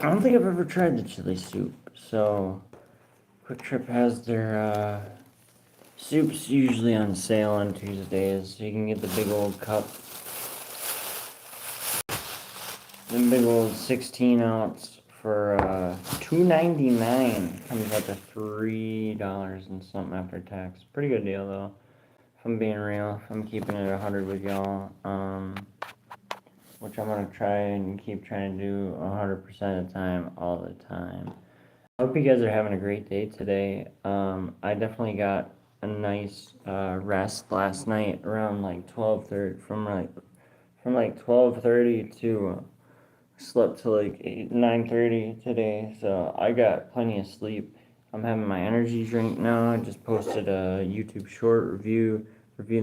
don't think I've ever tried the chili soup. So, Quick Trip has their soups usually on sale on Tuesdays. So you can get the big old cup. The big old 16 ounce for $2.99. Comes out to $3 and something after tax. Pretty good deal though. If I'm being real, if I'm keeping it 100 with y'all, which I'm gonna try and keep trying to do 100% of the time, all the time. I hope you guys are having a great day today. I definitely got a nice rest last night around like 12:30, from like 12:30 to slept till like 9:30 today, so I got plenty of sleep. I'm having my energy drink now. I just posted a YouTube short reviewing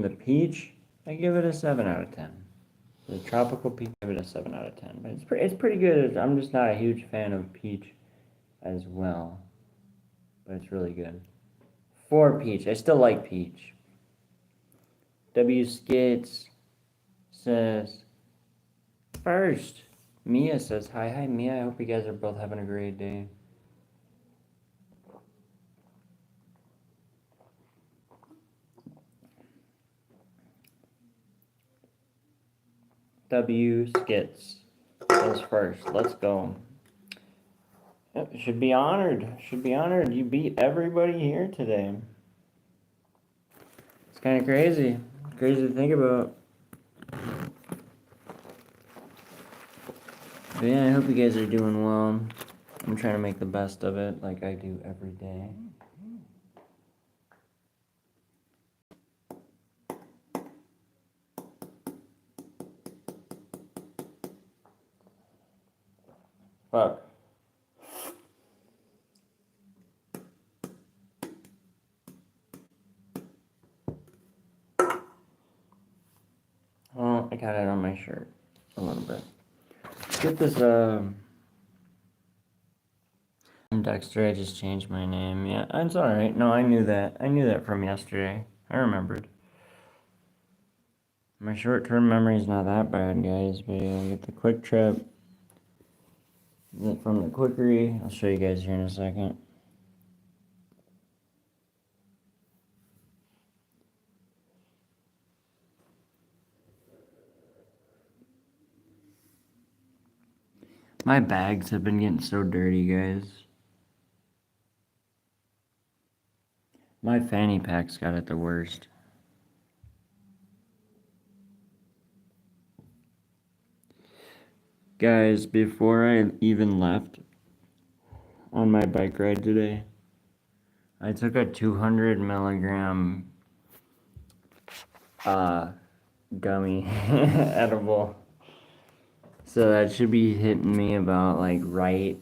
the peach. I give it a 7 out of 10. The tropical peach, I give it a 7 out of 10. But it's pretty good. I'm just not a huge fan of peach as well, but it's really good. For peach, I still like peach. W Skits says first. Mia says hi. Hi, Mia. I hope you guys are both having a great day. W Skits says first. Let's go. Yep, should be honored. Should be honored. You beat everybody here today. It's kind of crazy. Crazy to think about. But yeah, I hope you guys are doing well. I'm trying to make the best of it like I do every day. Fuck. Oh, I got it on my shirt a little bit. Let's get this, I'm Dexter, I just changed my name. Yeah, it's alright. No, I knew that. I knew that from yesterday. I remembered. My short-term memory's not that bad, guys, but yeah, get the Quick Trip from the Quickery. I'll show you guys here in a second. My bags have been getting so dirty, guys. My fanny pack's got it the worst. Guys, before I even left on my bike ride today, I took a 200 milligram gummy edible. So that should be hitting me about like right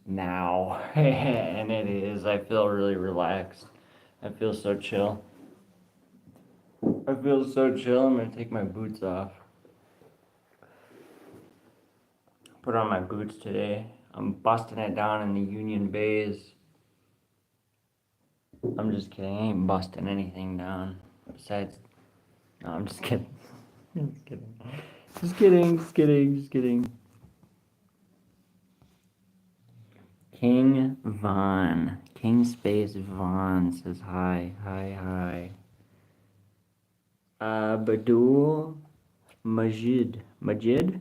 now. And it is. I feel really relaxed. I feel so chill. I feel so chill. I'm gonna take my boots off. Put on my boots today. I'm busting it down in the Union Bays. I'm just kidding. I ain't busting anything down. Besides, no, I'm just kidding. Just kidding. Just kidding. Just kidding. Just kidding. King Von. King Space Von says hi. Hi, hi. Badul Majid. Majid?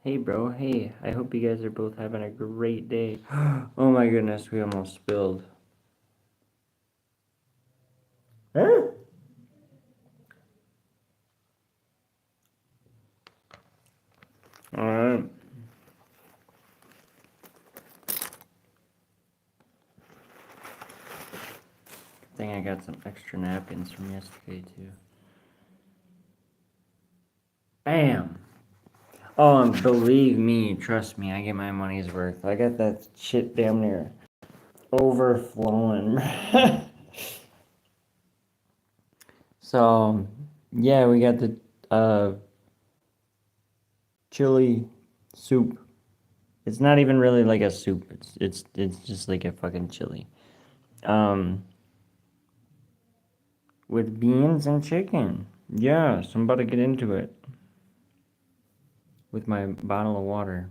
Hey, bro. Hey, I hope you guys are both having a great day. Oh my goodness, we almost spilled. Huh? Alright. I think I got some extra napkins from yesterday, too. Bam! Oh, and believe me, trust me, I get my money's worth. I got that shit damn near overflowing. So, yeah, we got the chili soup. It's not even really like a soup. It's just like a fucking chili. With beans and chicken. Yeah, so I'm about to get into it with my bottle of water.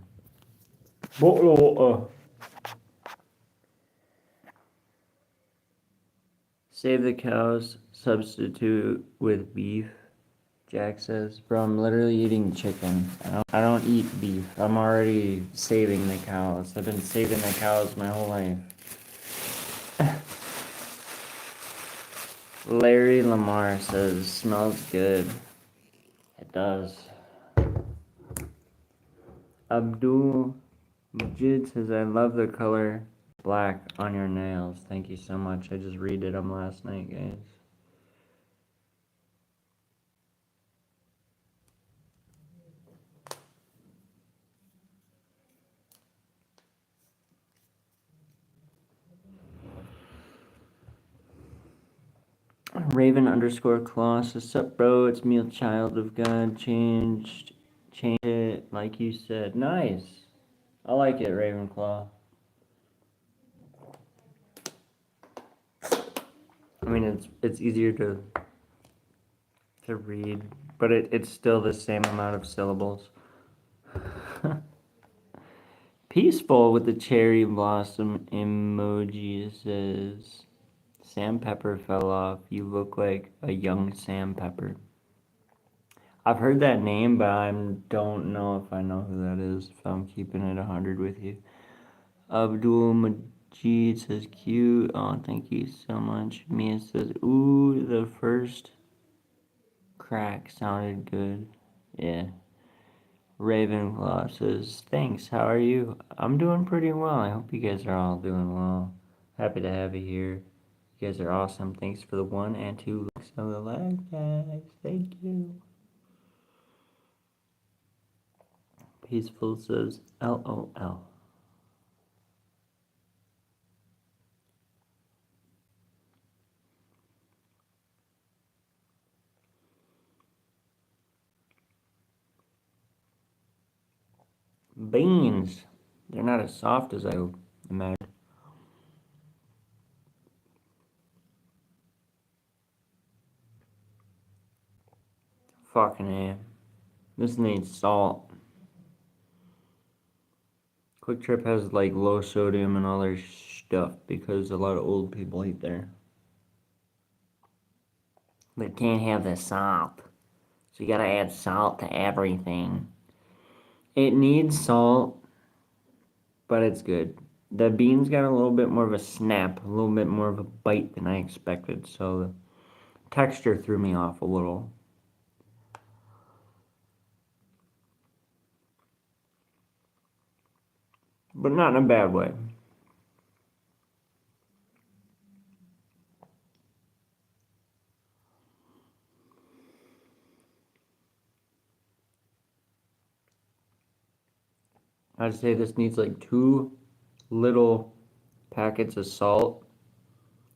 Save the cows, substitute with beef. Jack says, bro, I'm literally eating chicken. I don't eat beef. I'm already saving the cows. I've been saving the cows my whole life. Larry Lamar says, smells good. It does. Abdul Majid says, I love the color black on your nails. Thank you so much. I just redid them last night, guys. Raven underscore Claw says, sup, bro? It's me, a child of God. Change it like you said. Nice. I like it, Ravenclaw. I mean, it's easier to read, but it's still the same amount of syllables. Peaceful with the cherry blossom emoji says, Sam Pepper fell off. You look like a young Sam Pepper. I've heard that name, but I don't know if I know who that is, if I'm keeping it 100 with you. Abdul Majid says, cute. Oh, thank you so much. Mia says, ooh, the first crack sounded good. Yeah. Ravenclaw says, thanks, how are you? I'm doing pretty well. I hope you guys are all doing well. Happy to have you here. You guys are awesome. Thanks for the 1 and 2 likes of the live, guys. Thank you. Peaceful says, LOL. Beans. They're not as soft as I imagined. Fucking A. This needs salt. Quick Trip has like low sodium and all their stuff because a lot of old people eat there. But it can't have the salt. So you gotta add salt to everything. It needs salt, but it's good. The beans got a little bit more of a snap, a little bit more of a bite than I expected, so the texture threw me off a little. But not in a bad way. I'd say this needs like 2 little packets of salt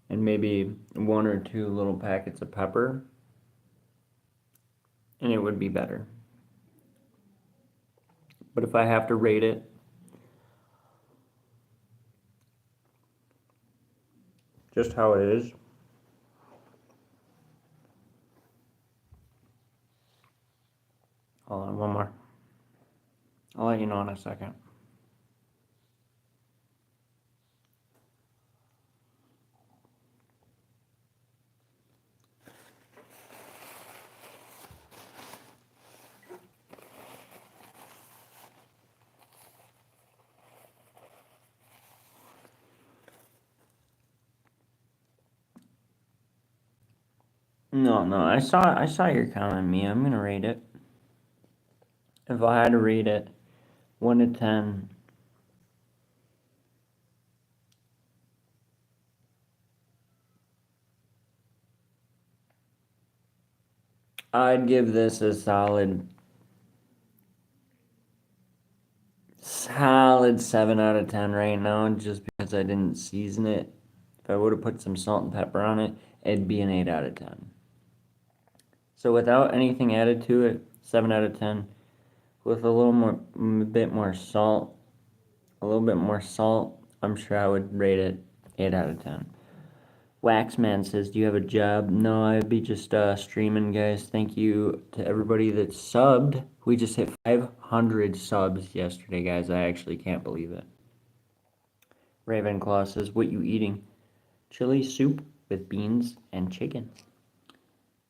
and maybe 1 or 2 little packets of pepper, and it would be better. But if I have to rate it, just how it is, hold on, one more. I'll let you know in a second. No, I saw your comment, Mia. I'm gonna rate it. If I had to rate it, 1 to 10, I'd give this a solid 7 out of 10 right now, just because I didn't season it. If I would have put some salt and pepper on it, it'd be an 8 out of 10. So without anything added to it, 7 out of 10. With a bit more salt, I'm sure I would rate it 8 out of 10. Waxman says, do you have a job? No, I'd be just streaming, guys. Thank you to everybody that subbed. We just hit 500 subs yesterday, guys. I actually can't believe it. Ravenclaw says, what you eating? Chili soup with beans and chicken.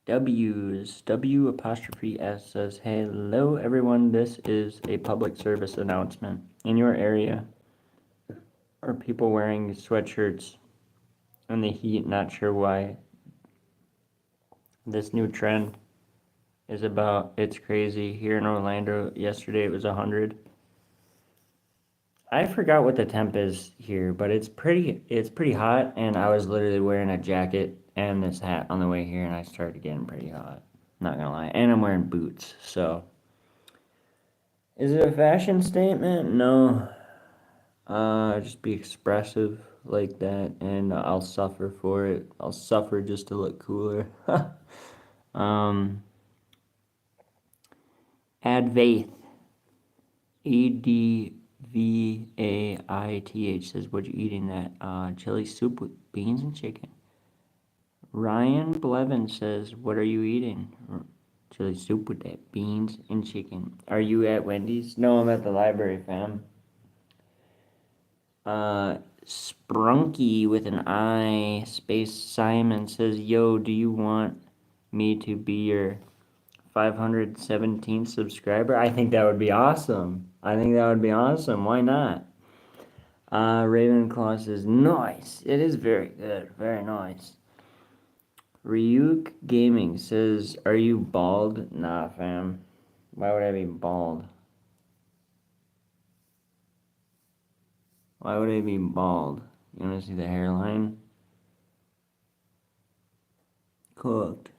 W apostrophe S says, hello everyone, this is a public service announcement. In your area, are people wearing sweatshirts in the heat? Not sure why. This new trend is about, it's crazy. Here in Orlando, yesterday it was 100. I forgot what the temp is here, but it's pretty hot, and I was literally wearing a jacket and this hat on the way here, and I started getting pretty hot. Not gonna lie. And I'm wearing boots, so. Is it a fashion statement? No. Just be expressive like that, and I'll suffer for it. I'll suffer just to look cooler. Advaith. ADVAITH says, what you eating that? Chili soup with beans and chicken. Ryan Blevin says, what are you eating? Chili soup with that beans and chicken. Are you at Wendy's? No, I'm at the library, fam. Sprunky with an I, space Simon says, yo, do you want me to be your 517th subscriber? I think that would be awesome. Why not? Ravenclaw says, nice. It is very good. Very nice. Ryuk Gaming says, are you bald? Nah, fam. Why would I be bald? Why would I be bald? You want to see the hairline? Cooked.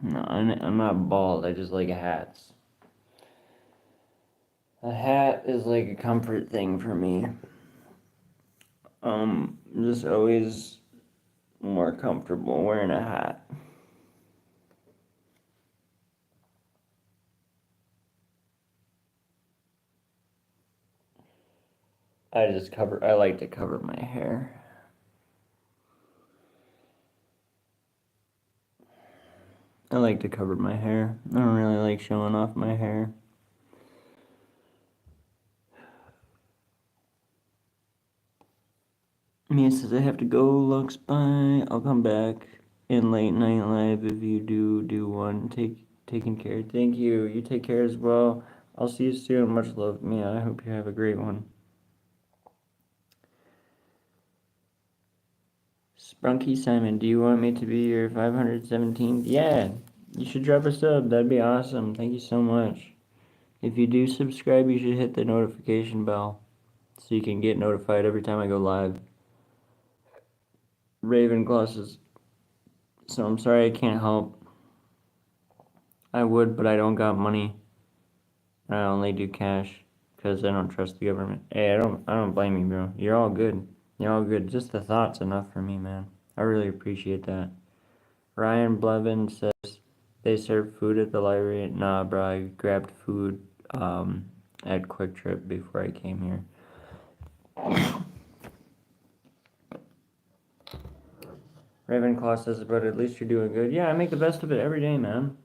No, I'm not bald. I just like hats. A hat is like a comfort thing for me. Just always more comfortable wearing a hat. I like to cover my hair. I like to cover my hair. I don't really like showing off my hair. Mia says, I have to go. Looks, bye. I'll come back in late night live if you do one. Taking care. Thank you. You take care as well. I'll see you soon. Much love, Mia. I hope you have a great one. Sprunky Simon, do you want me to be your 517th? Yeah, you should drop a sub. That'd be awesome. Thank you so much. If you do subscribe, you should hit the notification bell so you can get notified every time I go live. Ravenclaw says, so I'm sorry I can't help. I would, but I don't got money. I only do cash because I don't trust the government. Hey, I don't blame you, bro. You're all good. You're all good. Just the thought's enough for me, man. I really appreciate that. Ryan Blevin says they serve food at the library. Nah, bro, I grabbed food at Quick Trip before I came here. Ravenclaw says, but at least you're doing good. Yeah, I make the best of it every day, man.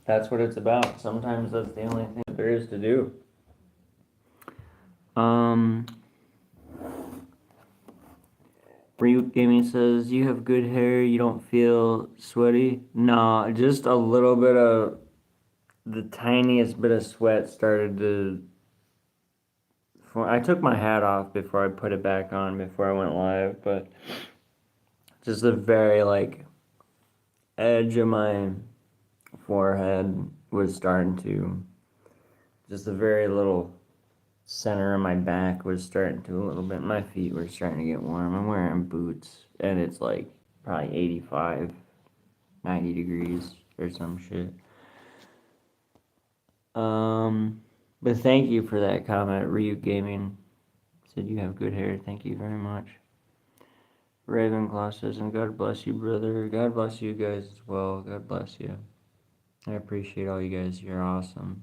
That's what it's about. Sometimes that's the only thing there is to do. Ryuk Gaming says, you have good hair, you don't feel sweaty? No, just a little bit of, the tiniest bit of sweat started to, I took my hat off before I put it back on, before I went live, but just the very, edge of my forehead was starting to, just a very little center of my back was starting to a little bit. My feet were starting to get warm. I'm wearing boots, and it's probably 85, 90 degrees or some shit. But thank you for that comment. Ryu Gaming said you have good hair. Thank you very much. Ravenclaw says, and God bless you, brother. God bless you guys as well. God bless you. I appreciate all you guys. You're awesome.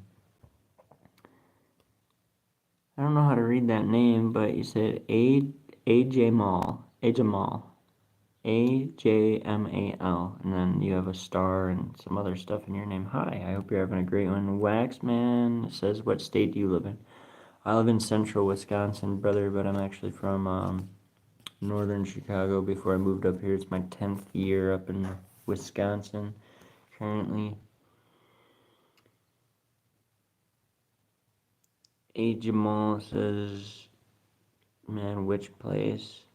I don't know how to read that name, but you said Ajamal. Ajamal. Ajmal. And then you have a star and some other stuff in your name. Hi, I hope you're having a great one. Waxman says, what state do you live in? I live in central Wisconsin, brother, but I'm actually from northern Chicago before I moved up here. It's my 10th year up in Wisconsin currently. Jamal says, man, which place?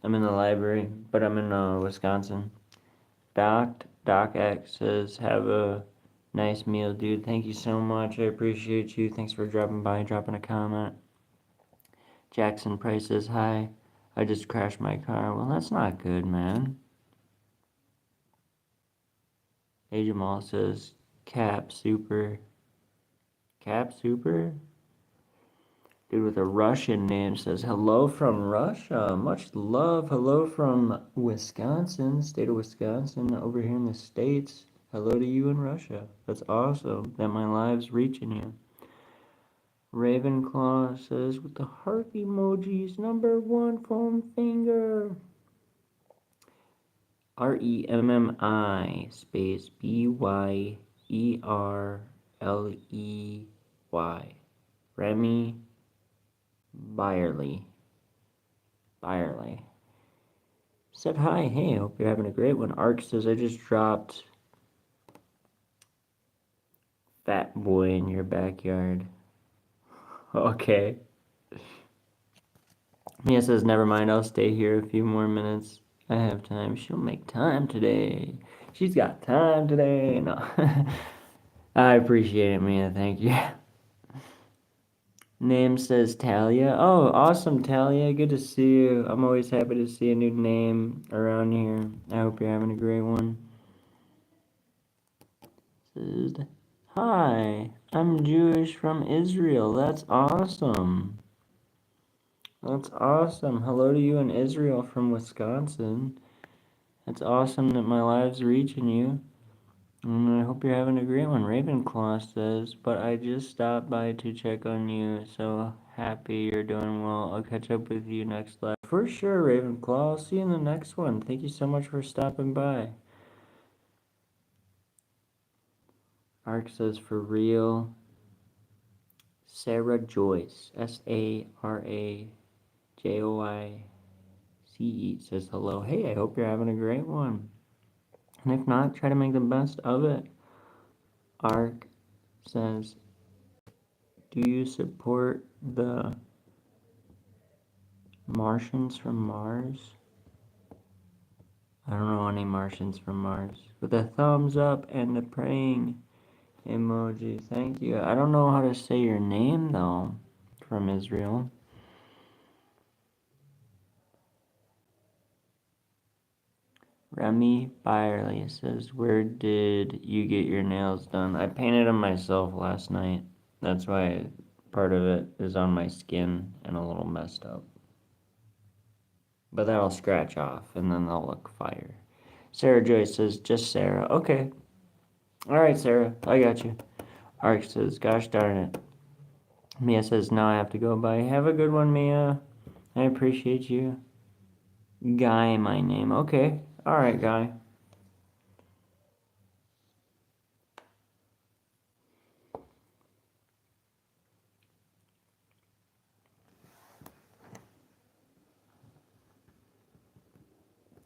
I'm in the library, but I'm in Wisconsin. Doc X says, have a nice meal, dude. Thank you so much. I appreciate you. Thanks for dropping by, dropping a comment. Jackson Price says, hi. I just crashed my car. Well, that's not good, man. Jamal says, Cap Super. Cap Super? Dude with a Russian name says, hello from Russia. Much love. Hello from Wisconsin, state of Wisconsin, over here in the States. Hello to you in Russia. That's awesome that my live's reaching you. Ravenclaw says, with the heart emojis, #1 foam finger. REMMI space BYERLEY. Remy Byerly. Said hi, hey, hope you're having a great one. Ark says, I just dropped Fat Boy in your backyard. Okay. Mia says, never mind, I'll stay here a few more minutes. I have time. She'll make time today. She's got time today. No. I appreciate it, Mia. Thank you. Name says Talia. Oh, awesome, Talia. Good to see you. I'm always happy to see a new name around here. I hope you're having a great one. Says, hi, I'm Jewish from Israel. That's awesome. That's awesome. Hello to you in Israel from Wisconsin. It's awesome that my live's reaching you. And I hope you're having a great one. Ravenclaw says, but I just stopped by to check on you. So happy you're doing well. I'll catch up with you next live. For sure, Ravenclaw. I'll see you in the next one. Thank you so much for stopping by. Ark says, for real. Sarah Joyce. SARAJOICE says hello. Hey, I hope you're having a great one. And if not, try to make the best of it. Ark says, do you support the Martians from Mars? I don't know any Martians from Mars. With a thumbs up and a praying emoji. Thank you. I don't know how to say your name, though, from Israel. Remy Byerly says, where did you get your nails done? I painted them myself last night. That's why part of it is on my skin and a little messed up. But that'll scratch off and then they'll look fire. Sarah Joyce says, just Sarah. Okay. Alright, Sarah. I got you. Ark says, gosh darn it. Mia says, now I have to go. Bye. Have a good one, Mia. I appreciate you. Guy, my name. Okay. Alright, Guy.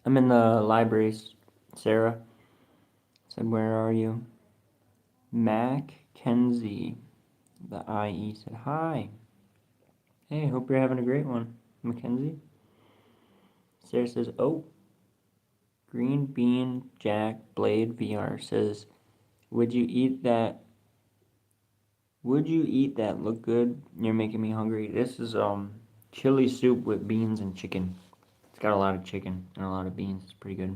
I'm in the libraries. Sarah said, where are you? Mackenzie. The IE said, hi. Hey, hope you're having a great one. Mackenzie. Sarah says, oh. Green Bean Jack Blade VR says, would you eat that? Would you eat that? Look good. You're making me hungry. This is chili soup with beans and chicken. It's got a lot of chicken and a lot of beans. It's pretty good.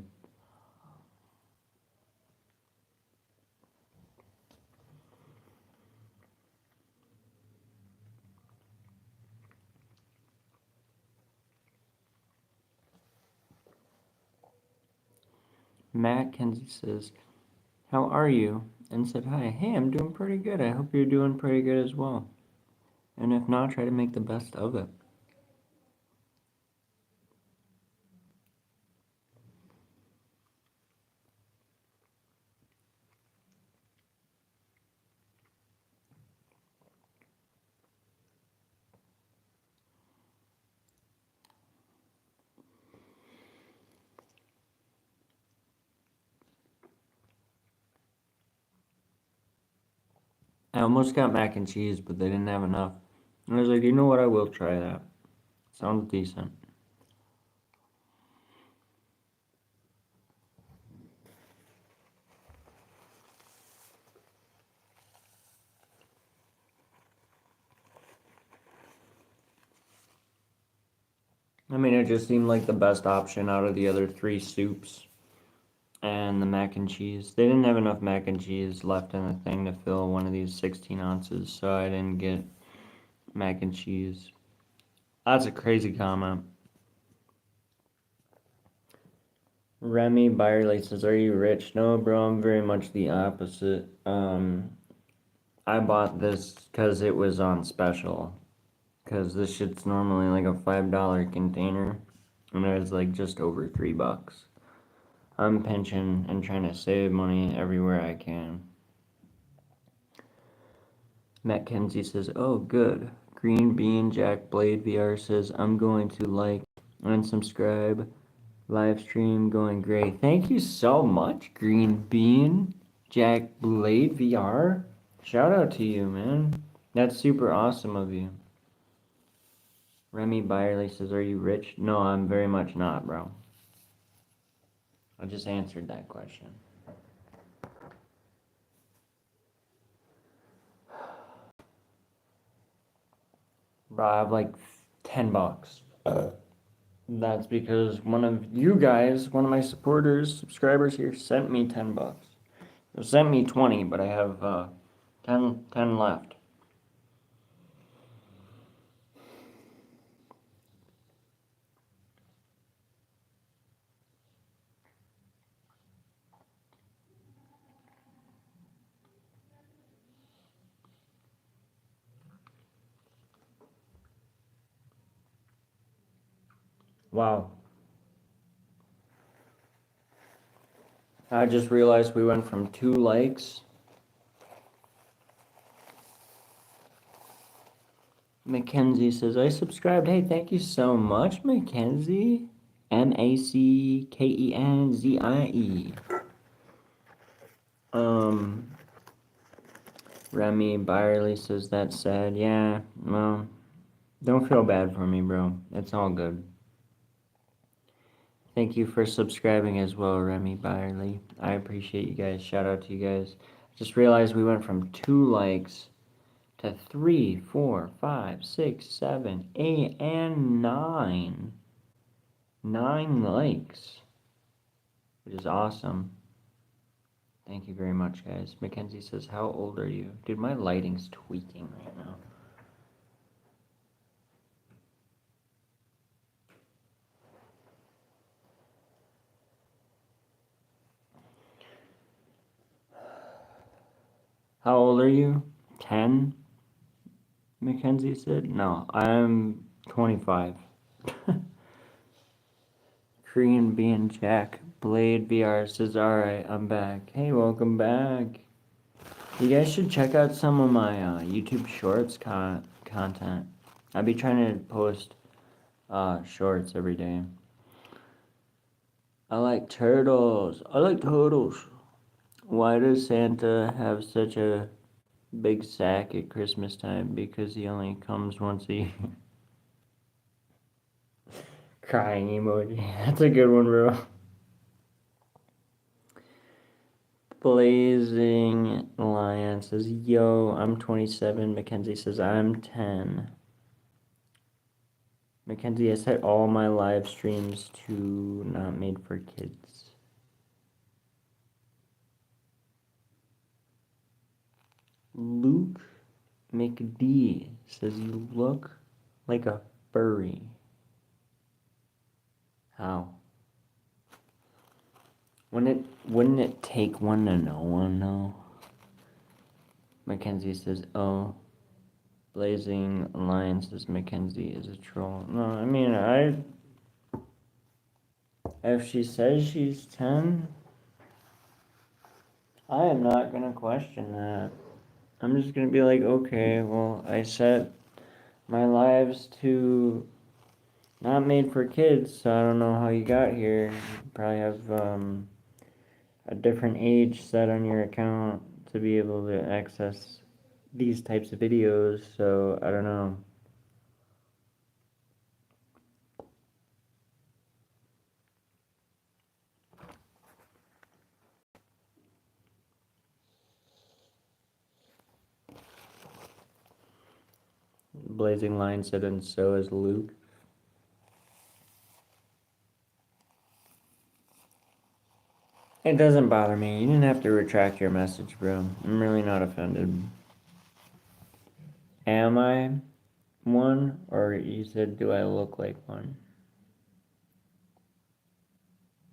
Matt Kenzie says, how are you? And said, hi. Hey, I'm doing pretty good. I hope you're doing pretty good as well. And if not, try to make the best of it. I almost got mac and cheese, but they didn't have enough. And I was like, you know what? I will try that. Sounds decent. I mean, it just seemed like the best option out of the other three soups and the mac and cheese. They didn't have enough mac and cheese left in the thing to fill one of these 16 ounces, so I didn't get mac and cheese. That's a crazy comment. Remy Byerly says, are you rich? No, bro, I'm very much the opposite. I bought this because it was on special. Because this shit's normally like a $5 container. And it was like just over $3. I'm pinching and trying to save money everywhere I can. Matt Kenzie says, oh, good. Green Bean Jack Blade VR says, I'm going to like and subscribe. Live stream going great. Thank you so much, Green Bean Jack Blade VR. Shout out to you, man. That's super awesome of you. Remy Byerly says, are you rich? No, I'm very much not, bro. I just answered that question. Bro, I have like $10. That's because one of you guys, one of my supporters, subscribers here, sent me $10. It sent me 20, but I have 10 left. Wow. I just realized we went from 2 likes. Mackenzie says, I subscribed. Hey, thank you so much, Mackenzie. Mackenzie. Remy Byerly says, that's sad. Yeah, well, don't feel bad for me, bro. It's all good. Thank you for subscribing as well, Remy Byerly. I appreciate you guys. Shout out to you guys. Just realized we went from 2 likes to 3, 4, 5, 6, 7, 8, and 9. 9 likes, which is awesome. Thank you very much, guys. Mackenzie says, how old are you? Dude, my lighting's tweaking right now. How old are you? 10? Mackenzie said. No, I'm 25. Korean Bean Jack Blade VR says, alright, I'm back. Hey, welcome back. You guys should check out some of my YouTube Shorts content. I'll be trying to post shorts every day. I like turtles. I like turtles. Why does Santa have such a big sack at Christmas time? Because he only comes once a year. Crying emoji. That's a good one, bro. Blazing Lion says, yo, I'm 27. Mackenzie says, I'm 10. Mackenzie, I set all my live streams to not made for kids. Luke McD says, you look like a furry. How? Wouldn't it take one to know one though? Mackenzie says, "Oh, Blazing Alliance says Mackenzie is a troll." No, I mean if she says she's 10, I am not gonna question that. I'm just gonna be like, okay, well, I set my lives to not made for kids, so I don't know how you got here. You probably have a different age set on your account to be able to access these types of videos, so I don't know. Blazing Line said, and so is Luke. It doesn't bother me. You didn't have to retract your message, bro. I'm really not offended. Am I one? Or you said, do I look like one?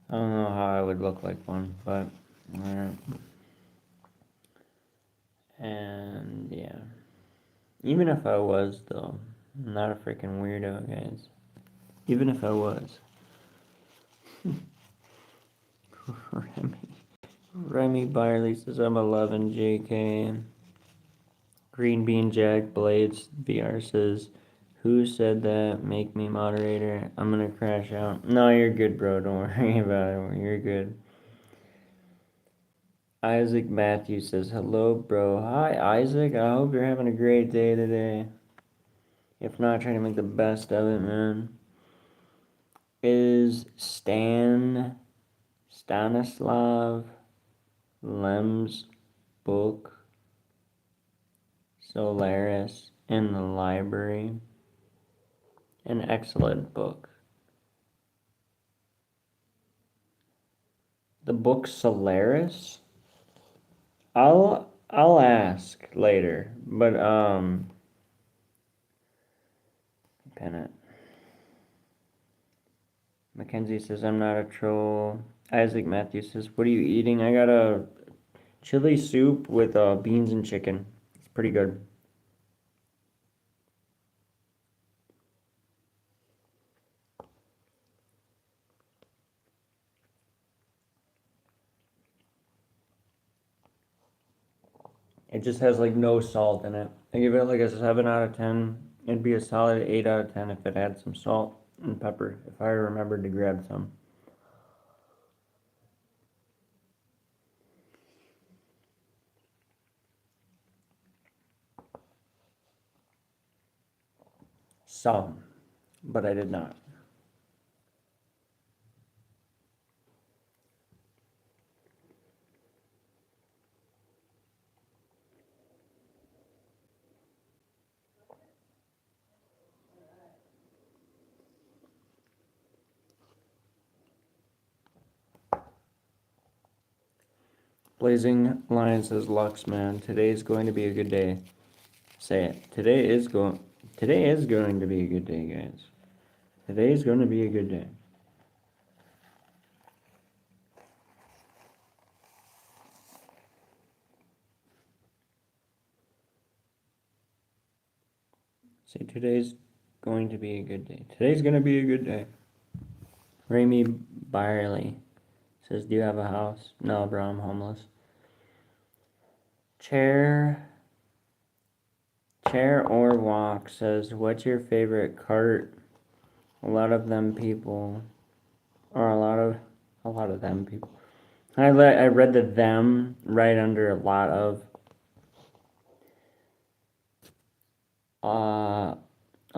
I don't know how I would look like one, but alright. And yeah. Even if I was, though, I'm not a freaking weirdo, guys. Even if I was. Remy Byerly says I'm 11, JK. Green Bean Jack Blades VR says, who said that? Make me moderator. I'm gonna crash out. No, you're good, bro. Don't worry about it. You're good. Isaac Matthews says, hello, bro. Hi, Isaac. I hope you're having a great day today. If not, try to make the best of it, man. Is Stanislav Lem's book Solaris in the library? An excellent book. The book Solaris? I'll ask later, but pin it. Mackenzie says I'm not a troll. Isaac Matthews says, what are you eating? I got a chili soup with beans and chicken. It's pretty good. It just has like no salt in it. I give it like a 7 out of 10. It'd be a solid 8 out of 10 if it had some salt and pepper, if I remembered to grab some. Some, but I did not. Blazing Lion says, Lux, man, today's going to be a good day. Say it. Today is going to be a good day, guys. Today is going to be a good day. Say today's going to be a good day. Today's going to be a good day. Remy Byerly says, do you have a house? No, bro, I'm homeless. Chair or Walk says, what's your favorite cart? A lot of them people, or a lot of them people. I read the them right under a lot of. A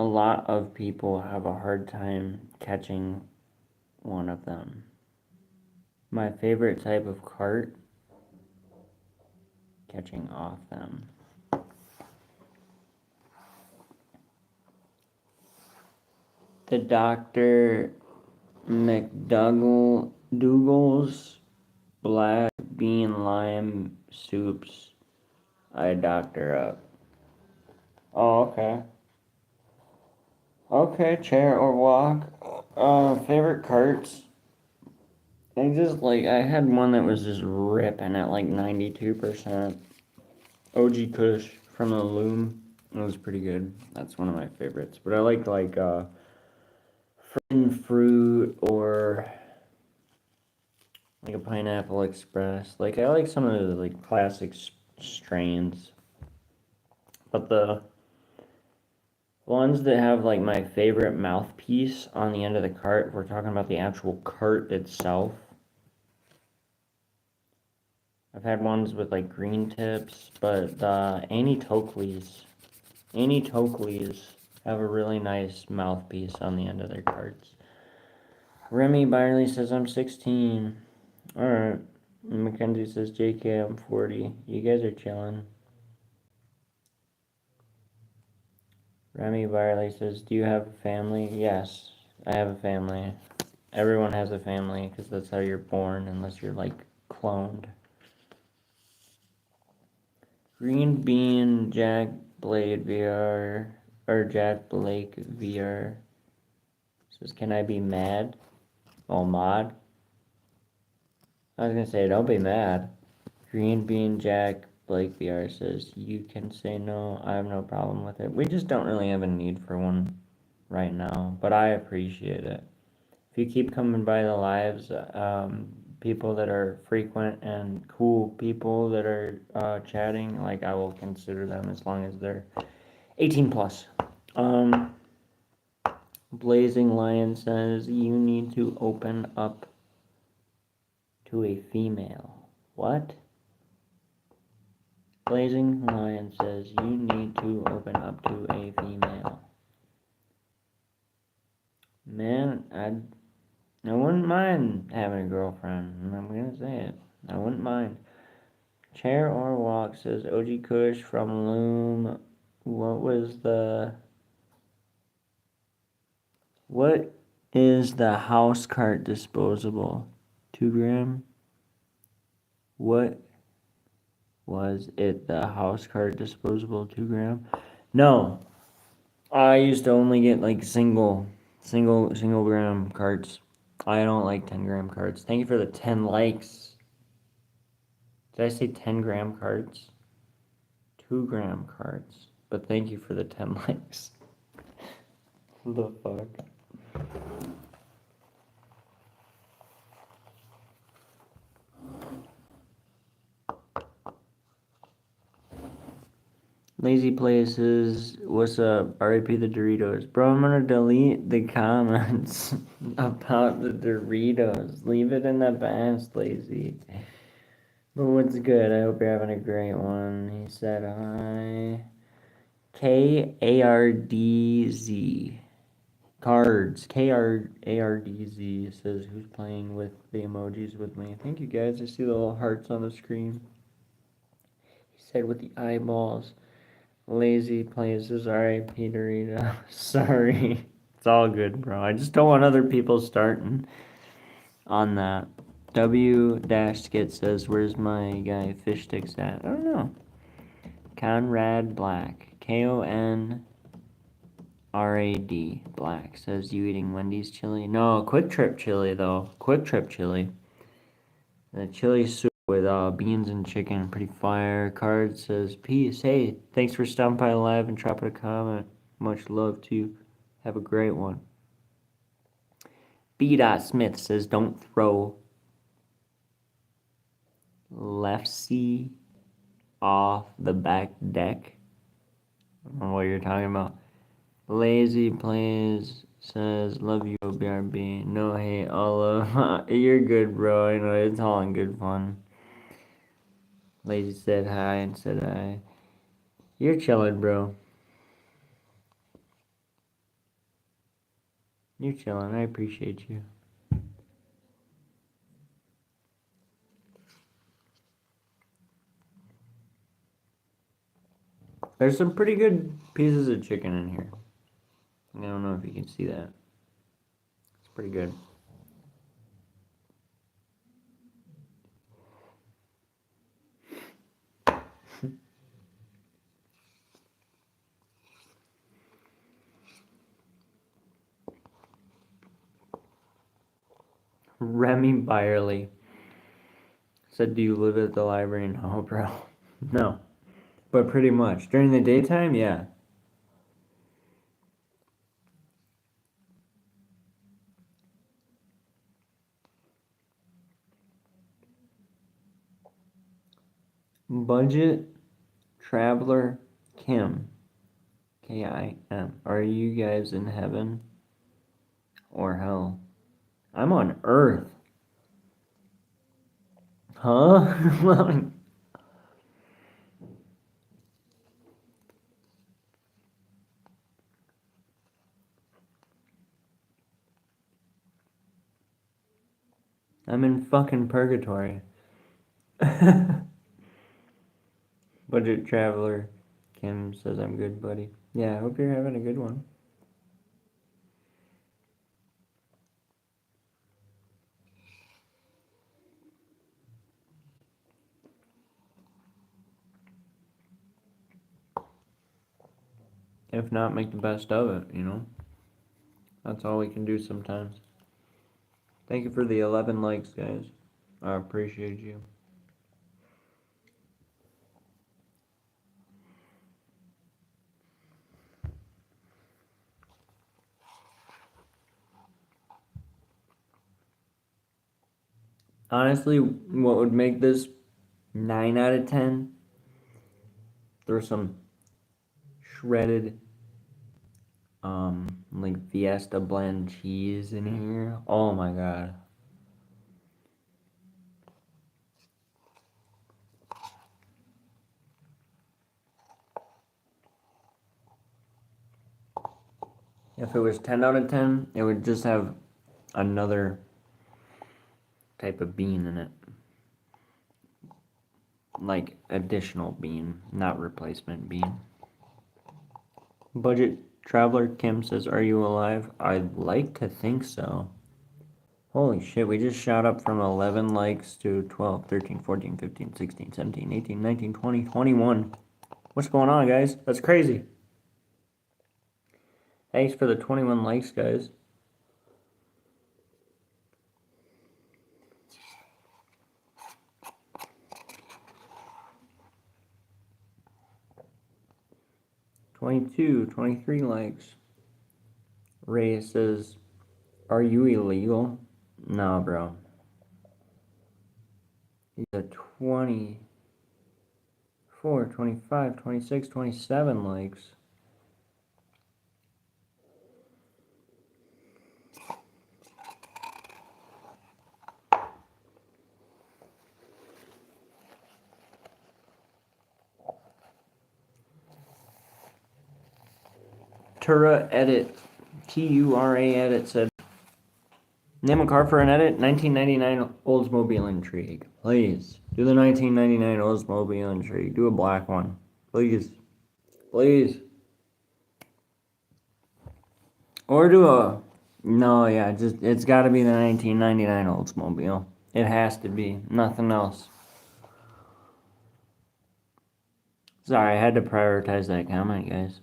lot of people have a hard time catching one of them. My favorite type of cart, catching off them. The Dr. McDougall's black bean lime soups I doctor up. Oh, okay. Okay, chair or walk. Favorite carts. I had one that was just ripping at like 92%. OG Kush from the Loom. It was pretty good. That's one of my favorites. But I like Forbidden Fruit or like a Pineapple Express. Like I like some of the like classic strains. But the ones that have like my favorite mouthpiece on the end of the cart, if we're talking about the actual cart itself. I've had ones with like green tips, but Annie Toakleys have a really nice mouthpiece on the end of their carts. Remy Byerly says I'm 16. Alright. Mackenzie says JK I'm 40. You guys are chilling. Remy Byerly says, do you have a family? Yes, I have a family. Everyone has a family because that's how you're born unless you're like cloned. Green Bean Jack Blade VR or Jack Blake VR says, can I be mad? Oh, mod? I was gonna say, don't be mad. Green Bean Jack Blake VR says, you can say no, I have no problem with it. We just don't really have a need for one right now, but I appreciate it. If you keep coming by the lives, people that are frequent and cool people that are chatting, like I will consider them as long as they're 18 plus. Blazing Lion says, you need to open up to a female. What? Blazing Lion says, you need to open up to a female. Man, I wouldn't mind having a girlfriend. I'm gonna say it. I wouldn't mind. Chair or walk says OG Kush from Loom. What is the house cart disposable? 2 gram? What was it? The house cart disposable 2 gram? No. I used to only get like single gram carts. I don't like 10-gram carts. Thank you for the 10 likes. Did I say 10-gram carts? 2-gram carts. But thank you for the 10 likes. What the fuck? Lazy Places, what's up? RIP the Doritos. Bro, I'm gonna delete the comments about the Doritos. Leave it in the past, Lazy. But what's good? I hope you're having a great one. He said hi. KARDZ. Cards. KARDZ says, who's playing with the emojis with me? Thank you guys. I see the little hearts on the screen. He said with the eyeballs. Lazy Places, RIP Dorito. Sorry. It's all good, bro. I just don't want other people starting on that. W-Skit says, where's my guy Fish Sticks at? I don't know. Conrad Black. KONRAD Black says, you eating Wendy's chili? No, Quick Trip chili, though. Quick Trip chili. The chili soup with beans and chicken, pretty fire. Card says, peace. Hey, thanks for stopping by live and dropping a comment. Much love to you. Have a great one. B. Smith says, don't throw Lefty off the back deck. I don't know what you're talking about. Lazy Plays says, love you, BRB. No hate, all of. You're good, bro. I know it's all in good fun. Lazy said hi and said hi. You're chilling, bro. You're chilling. I appreciate you. There's some pretty good pieces of chicken in here. I don't know if you can see that. It's pretty good. Remy Byerly said, "Do you live at the library?" No, bro. No. But pretty much. During the daytime, yeah. Budget Traveler Kim. Kim. Are you guys in heaven or hell? I'm on Earth. Huh? I'm in fucking purgatory. Budget Traveler Kim says I'm good, buddy. Yeah, I hope you're having a good one. If not, make the best of it, you know? That's all we can do sometimes. Thank you for the 11 likes, guys. I appreciate you. Honestly, what would make this 9 out of 10? There's some shredded, like Fiesta blend cheese in here. Oh my god. If it was 10 out of 10, it would just have another type of bean in it. Like additional bean, not replacement bean. Budget Traveler Kim says, "Are you alive?" I'd like to think so. Holy shit, we just shot up from 11 likes to 12, 13, 14, 15, 16, 17, 18, 19, 20, 21. What's going on, guys? That's crazy. Thanks for the 21 likes, guys. $22, $23 likes. Ray says, "Are you illegal?" No, bro. He's a 24, 25, 26, 27 likes. Tura Edit, Tura Edit said, "Name a car for an edit, 1999 Oldsmobile Intrigue. Please, do the 1999 Oldsmobile Intrigue. Do a black one. Please. Please. Or do a, no, yeah, just, it's gotta be the 1999 Oldsmobile. It has to be. Nothing else. Sorry, I had to prioritize that comment, guys.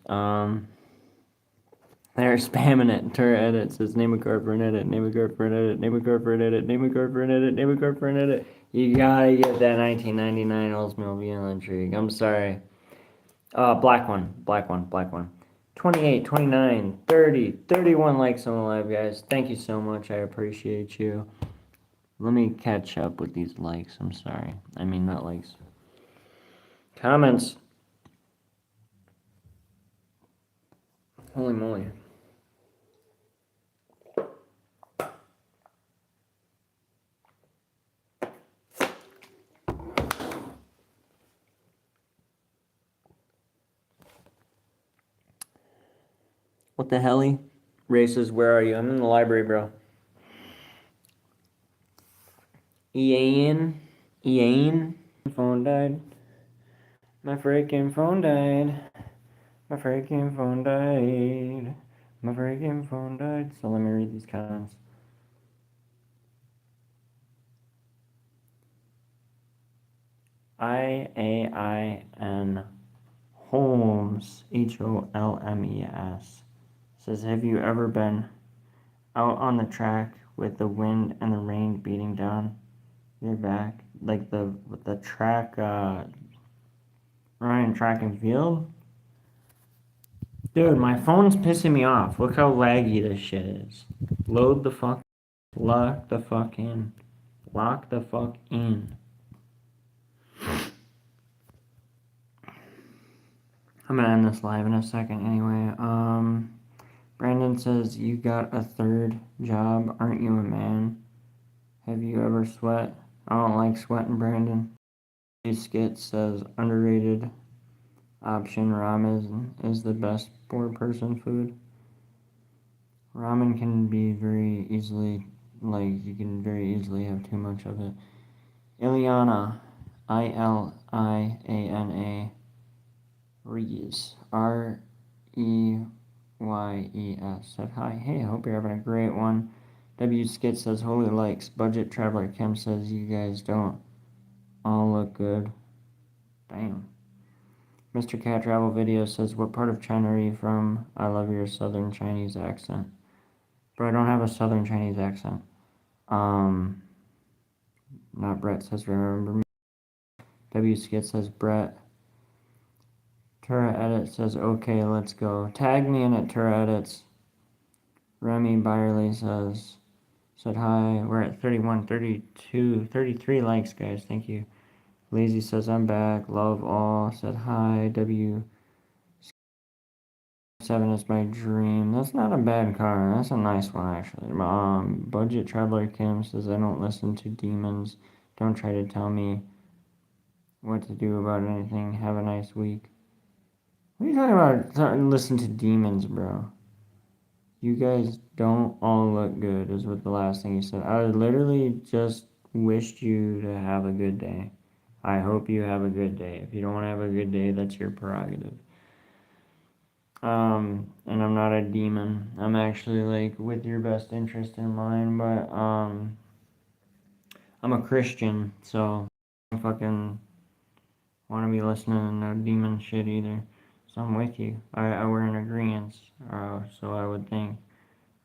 They're spamming it. Tur edit says, "Name a car for an edit, name a car for an edit, name a car for an edit, name a car for an edit, name a car for an edit." You gotta get that 1999 Oldsmobile Intrigue. I'm sorry. Black one, black one, black one. 28, 29, 30, 31 likes on the live, guys. Thank you so much. I appreciate you. Let me catch up with these likes. I'm sorry. I mean, not likes. Comments. Holy moly. What the hell? Races, where are you? I'm in the library, bro. Ian? Phone died. My freaking phone died. My freaking phone died. My freaking phone died. So let me read these comments. IAIN Holmes, HOLMES, says, "Have you ever been out on the track with the wind and the rain beating down your back, like the track, running track and field. Dude, my phone's pissing me off. Look how laggy this shit is. Load the fuck, lock the fuck in, lock the fuck in. I'm gonna end this live in a second anyway. Brandon says, you got a third job, aren't you a man? Have you ever sweat? I don't like sweating, Brandon. Skit says, underrated option, ramen is the best four-person food. Ramen can be very easily, like, you can very easily have too much of it. Iliana, Iliana, Rees, Reyes, said hi. Hey, hope you're having a great one. W Skit says, holy likes. Budget Traveler Kim says, you guys don't all look good. Damn. Mr. Cat Travel Video says, what part of China are you from? I love your southern Chinese accent. Bro, I don't have a southern Chinese accent. Not Brett says, remember me. W Skit says, Brett. Tura Edit says, okay, let's go. Tag me in it, Tura Edits. Remy Byerly said hi. We're at 31, 32, 33 likes, guys. Thank you. Lazy says, I'm back. Love all. Said hi. W7 is my dream. That's not a bad car. That's a nice one, actually. Budget Traveler Kim says, I don't listen to demons. Don't try to tell me what to do about anything. Have a nice week. What are you talking about? Listen to demons, bro. You guys don't all look good, is what the last thing you said. I literally just wished you to have a good day. I hope you have a good day. If you don't want to have a good day, that's your prerogative. And I'm not a demon. I'm actually, like, with your best interest in mind, but, I'm a Christian, so I don't fucking want to be listening to no demon shit either. So I'm with you. We're in agreement, so I would think.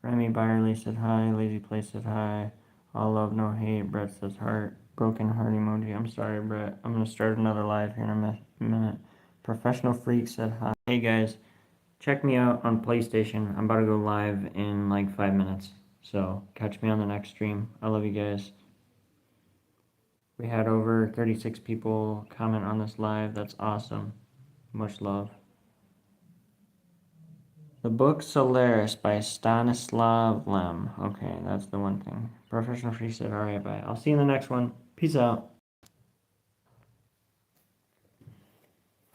Remy Byerly said hi. Lazy Place said hi. All love, no hate. Brett says heart. Broken heart emoji. I'm sorry, Brett. I'm going to start another live here in a minute. Professional Freak said hi. Hey, guys. Check me out on PlayStation. I'm about to go live in like 5 minutes. So catch me on the next stream. I love you guys. We had over 36 people comment on this live. That's awesome. Much love. The book Solaris by Stanislav Lem. Okay, that's the one thing. Professional Free said, alright, bye. I'll see you in the next one. Peace out.